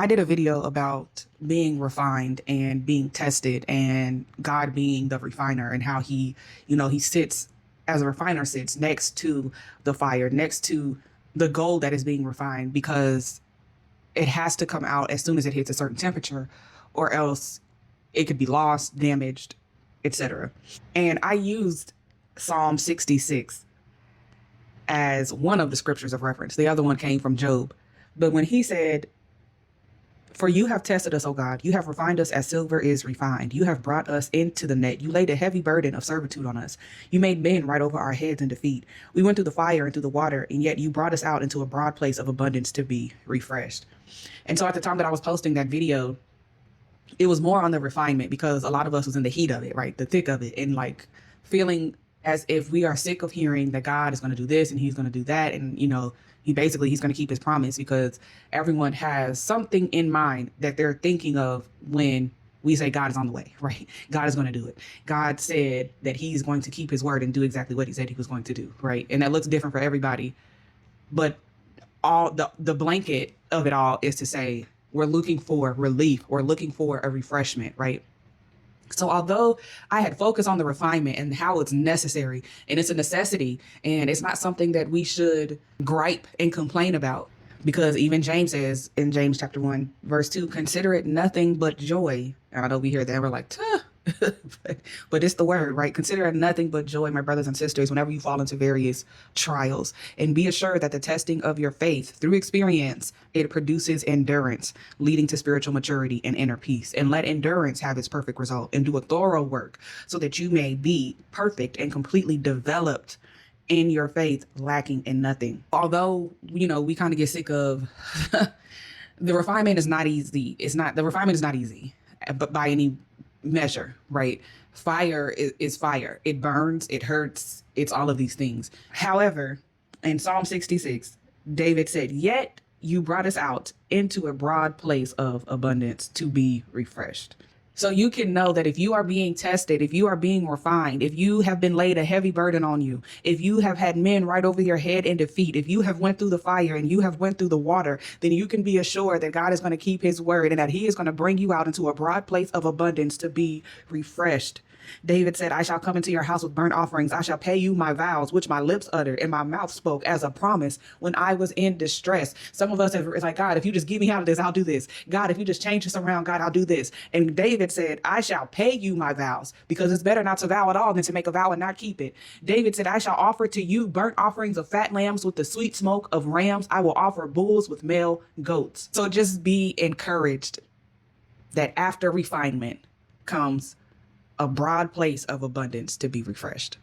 I did a video about being refined and being tested and God being the refiner and how he sits as a refiner sits next to the fire, next to the gold that is being refined because it has to come out as soon as it hits a certain temperature or else it could be lost, damaged, etc. And I used Psalm 66 as one of the scriptures of reference. The other one came from Job. But when he said, for you have tested us, O God. You have refined us as silver is refined. You have brought us into the net. You laid a heavy burden of servitude on us. You made men right over our heads in defeat. We went through the fire and through the water, and yet you brought us out into a broad place of abundance to be refreshed. And so at the time that I was posting that video, it was more on the refinement because a lot of us was in the heat of it, right? The thick of it, and like feeling as if we are sick of hearing that God is going to do this and he's going to do that. And, he's going to keep his promise because everyone has something in mind that they're thinking of when we say God is on the way, right? God is going to do it. God said that he's going to keep his word and do exactly what he said he was going to do, right? And that looks different for everybody. But all the blanket of it all is to say, we're looking for relief. We're looking for a refreshment, right? So although I had focused on the refinement and how it's necessary and it's a necessity and it's not something that we should gripe and complain about, because even James says in James chapter 1, verse 2, consider it nothing but joy. And I know we hear that and we're like, but it's the word, right? Consider it nothing but joy, my brothers and sisters, whenever you fall into various trials, and be assured that the testing of your faith through experience, it produces endurance, leading to spiritual maturity and inner peace. And let endurance have its perfect result and do a thorough work so that you may be perfect and completely developed in your faith, lacking in nothing. Although, we kind of get sick of the refinement is not easy. The refinement is not easy, but by any measure, right? Fire is fire. It burns, it hurts, it's all of these things. However, in Psalm 66, David said, yet you brought us out into a broad place of abundance to be refreshed. So you can know that if you are being tested, if you are being refined, if you have been laid a heavy burden on you, if you have had men right over your head in defeat, if you have went through the fire and you have went through the water, then you can be assured that God is going to keep his word and that he is going to bring you out into a broad place of abundance to be refreshed. David said, I shall come into your house with burnt offerings. I shall pay you my vows, which my lips uttered and my mouth spoke as a promise when I was in distress. Some of us it's like, God, if you just get me out of this, I'll do this. God, if you just change this around, God, I'll do this. And David said, I shall pay you my vows, because it's better not to vow at all than to make a vow and not keep it. David said, I shall offer to you burnt offerings of fat lambs with the sweet smoke of rams. I will offer bulls with male goats. So just be encouraged that after refinement comes a broad place of abundance to be refreshed.